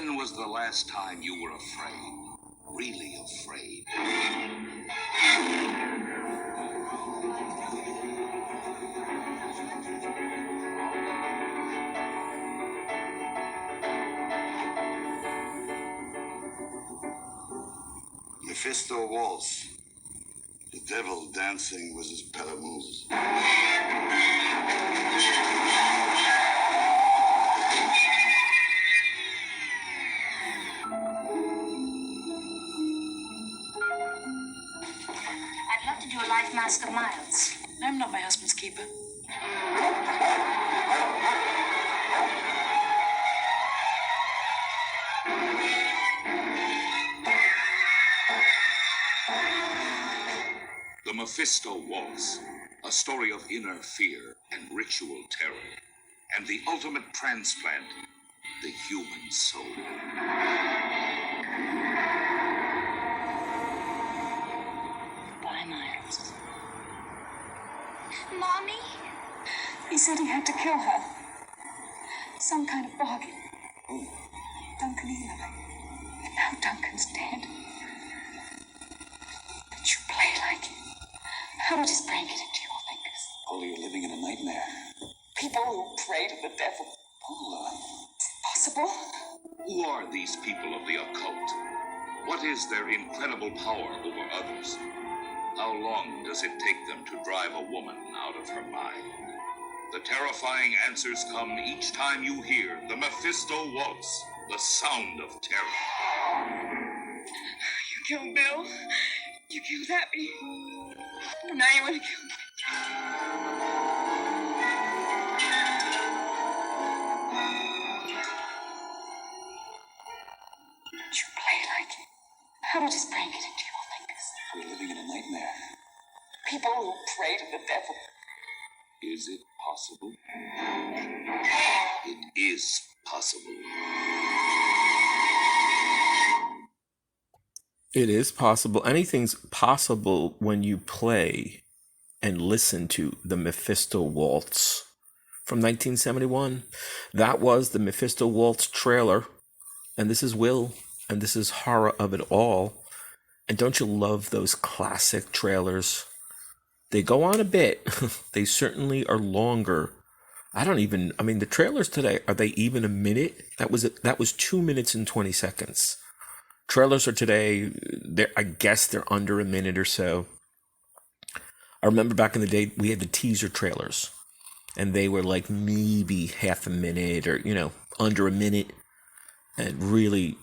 When was the last time you were afraid? Really afraid? Mephisto Waltz. The devil dancing with his paramours. I'd love to do a life mask of Miles. I'm not my husband's keeper. The Mephisto Waltz, a story of inner fear and ritual terror, and the ultimate transplant, the human soul. Bye, Miles. Mommy? He said he had to kill her. Some kind of bargain. Duncan Eli. And now Duncan's dead. Did you play like it? How did his brain get into your fingers? Paula, you're living in a nightmare. People who pray to the devil. Paula. Is it possible? Who are these people of the occult? What is their incredible power over others? How long does it take them to drive a woman out of her mind? The terrifying answers come each time you hear the Mephisto Waltz, the sound of terror. You killed Bill. You killed Happy. Now you want to kill me. Did you play like it? How did his brain get into your fingers? You're living in a nightmare. People who pray to the devil. Is it possible? It is possible. It is possible. Anything's possible when you play and listen to the Mephisto Waltz from 1971. That was the Mephisto Waltz trailer. And this is Will. And this is Horror of It All. And don't you love those classic trailers? They go on a bit. They certainly are longer. The trailers today, are they even a minute? That was 2 minutes and 20 seconds. Trailers are today, I guess they're under a minute or so. I remember back in the day, we had the teaser trailers. And they were like maybe half a minute or, under a minute. And really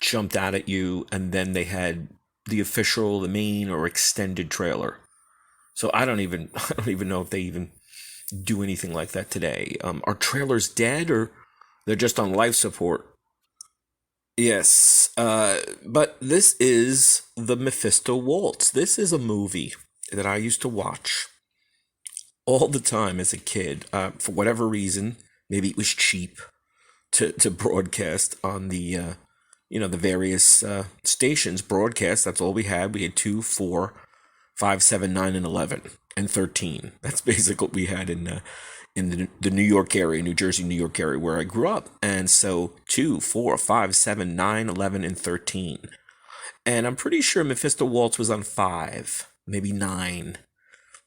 jumped out at you. And then they had the official, the main or extended trailer. So I don't even know if they even do anything like that today. Are trailers dead or they're just on life support? Yes, but this is the Mephisto Waltz. This is a movie that I used to watch all the time as a kid. For whatever reason, maybe it was cheap to broadcast on the the various stations. Broadcast. That's all we had. We had 2, 4, 5, 7, 9, and 11, and 13. That's basically what we had in the New York area, New Jersey, New York area where I grew up. And so 2, 4, 5, 7, 9, 11, and 13. And I'm pretty sure Mephisto Waltz was on 5, maybe 9.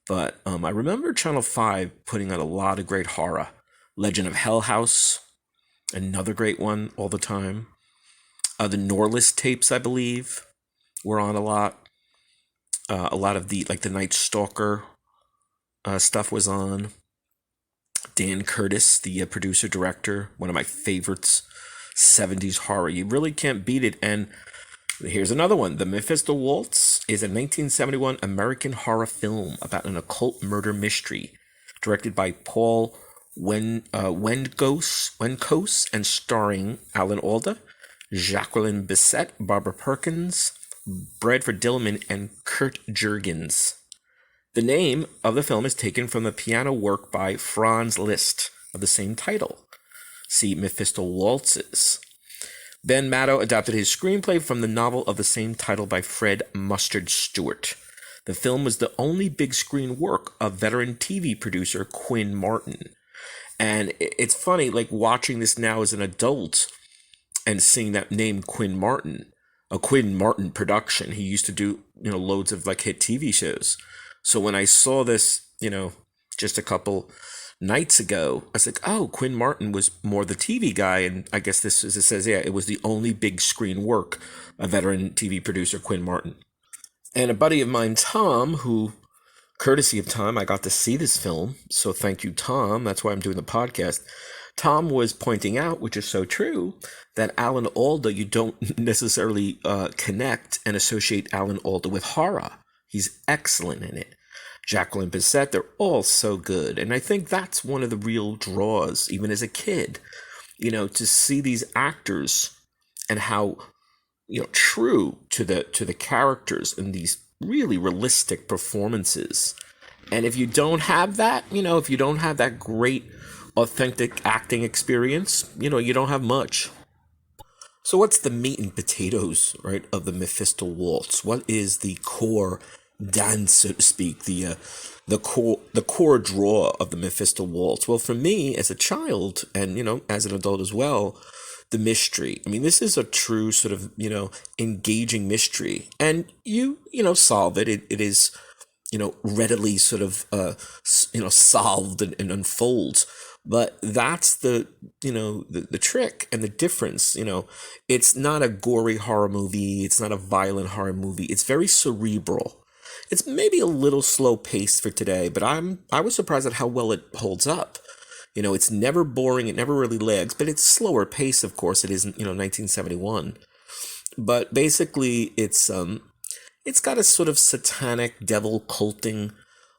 But I remember Channel 5 putting out a lot of great horror. Legend of Hell House, another great one all the time. The Norless tapes, I believe, were on a lot. A lot of the Night Stalker stuff was on. Dan Curtis, the producer-director, one of my favorites, 70s horror. You really can't beat it. And here's another one. The Mephisto Waltz is a 1971 American horror film about an occult murder mystery, directed by Paul Wendkos and starring Alan Alda, Jacqueline Bisset, Barbara Perkins, Bradford Dillman, and Kurt Jurgens. The name of the film is taken from the piano work by Franz Liszt of the same title. See Mephisto Waltzes. Ben Maddow adapted his screenplay from the novel of the same title by Fred Mustard Stewart. The film was the only big screen work of veteran TV producer Quinn Martin. And it's funny, watching this now as an adult, and seeing that name Quinn Martin, a Quinn Martin production. He used to do, loads of like hit TV shows. So when I saw this, just a couple nights ago, I was like, oh, Quinn Martin was more the TV guy. And I guess this, as it says, yeah, it was the only big screen work of veteran TV producer Quinn Martin. And a buddy of mine, Tom, who, courtesy of Tom, I got to see this film. So thank you, Tom. That's why I'm doing the podcast. Tom was pointing out, which is so true, that Alan Alda, you don't necessarily connect and associate Alan Alda with horror. He's excellent in it. Jacqueline, Bisset, they're all so good. And I think that's one of the real draws, even as a kid, to see these actors and how, true to the characters in these really realistic performances. And if you don't have that, if you don't have that great authentic acting experience, you don't have much. So what's the meat and potatoes, right, of the Mephisto Waltz? What is the core dance, so to speak, the core draw of the Mephisto Waltz? Well, for me, as a child, and, as an adult as well, the mystery. I mean, this is a true sort of, engaging mystery. And you solve it. It is, readily sort of, solved and unfolds. But that's the trick and the difference. It's not a gory horror movie. It's not a violent horror movie. It's very cerebral. It's maybe a little slow paced for today, but I was surprised at how well it holds up. It's never boring. It never really lags, but it's slower pace. Of course, it isn't, 1971. But basically, it's got a sort of satanic devil culting,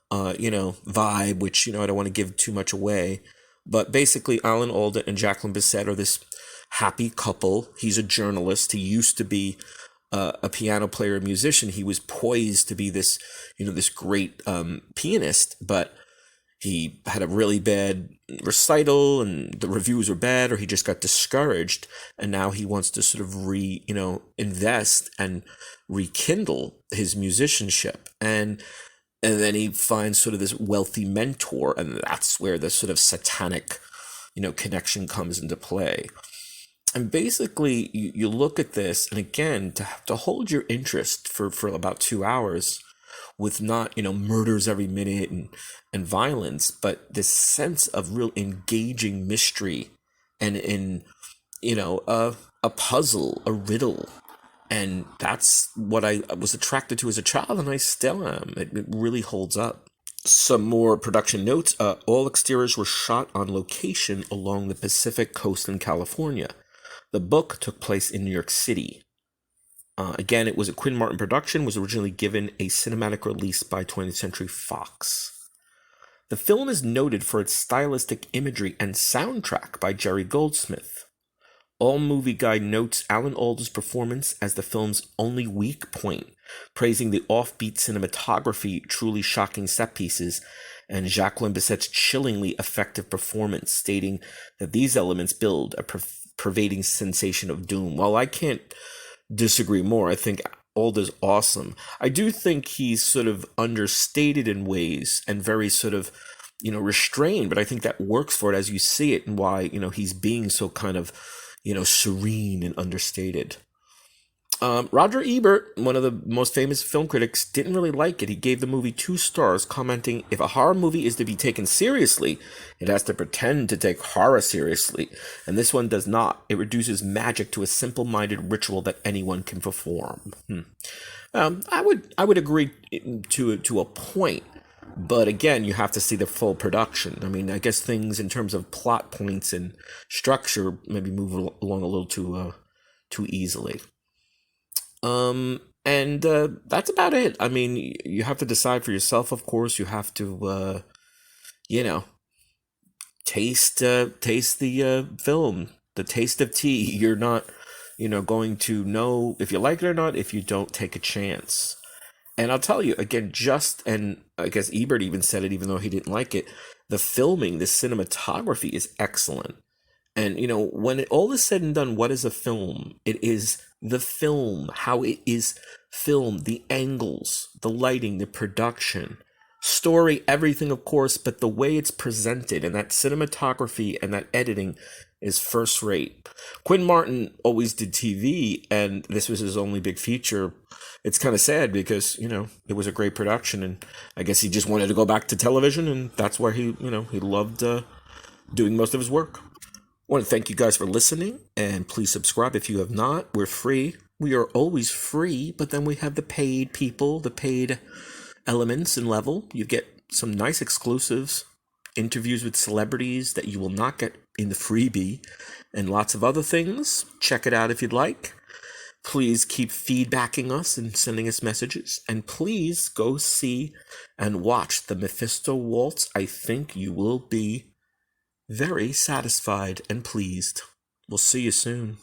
vibe, which, I don't want to give too much away. But basically, Alan Alda and Jacqueline Bisset are this happy couple. He's a journalist. He used to be a piano player, and musician. He was poised to be this, this great pianist, but he had a really bad recital and the reviews were bad, or he just got discouraged. And now he wants to sort of invest and rekindle his musicianship. And then he finds sort of this wealthy mentor, and that's where the sort of satanic, connection comes into play. And basically, you look at this, and again, to hold your interest for about 2 hours with not, murders every minute and violence, but this sense of real engaging mystery and in, a puzzle, a riddle. And that's what I was attracted to as a child, and I still am. It really holds up. Some more production notes. All exteriors were shot on location along the Pacific coast in California. The book took place in New York City. Again, it was a Quinn Martin production, was originally given a cinematic release by 20th Century Fox. The film is noted for its stylistic imagery and soundtrack by Jerry Goldsmith. All Movie Guide notes Alan Alda's performance as the film's only weak point, praising the offbeat cinematography, truly shocking set pieces, and Jacqueline Bisset's chillingly effective performance, stating that these elements build a pervading sensation of doom. While I can't disagree more, I think Alda's awesome. I do think he's sort of understated in ways and very sort of, restrained, but I think that works for it as you see it, and why, he's being so kind of, serene and understated. Roger Ebert, one of the most famous film critics, didn't really like it. He gave the movie 2 stars, commenting, "If a horror movie is to be taken seriously, it has to pretend to take horror seriously. And this one does not. It reduces magic to a simple-minded ritual that anyone can perform." I would agree to a point. But again, you have to see the full production. I mean, I guess things in terms of plot points and structure maybe move along a little too easily. And that's about it. I mean, you have to decide for yourself, of course. You have to, taste the film, the taste of tea. You're not, going to know if you like it or not if you don't take a chance. And I'll tell you, again, and I guess Ebert even said it, even though he didn't like it, the filming, the cinematography is excellent. And, when all is said and done, what is a film? It is the film, how it is filmed, the angles, the lighting, the production. story, everything, of course, but the way it's presented and that cinematography and that editing is first rate. Quinn Martin always did TV, and this was his only big feature. It's kind of sad because, it was a great production, and I guess he just wanted to go back to television, and that's where he loved doing most of his work. I want to thank you guys for listening, and please subscribe if you have not. We're free. We are always free, but then we have the paid people, the paid elements and level. You get some nice exclusives, interviews with celebrities that you will not get in the freebie, and lots of other things. Check it out if you'd like. Please keep feedbacking us and sending us messages. And please go see and watch the Mephisto Waltz. I think you will be very satisfied and pleased. We'll see you soon.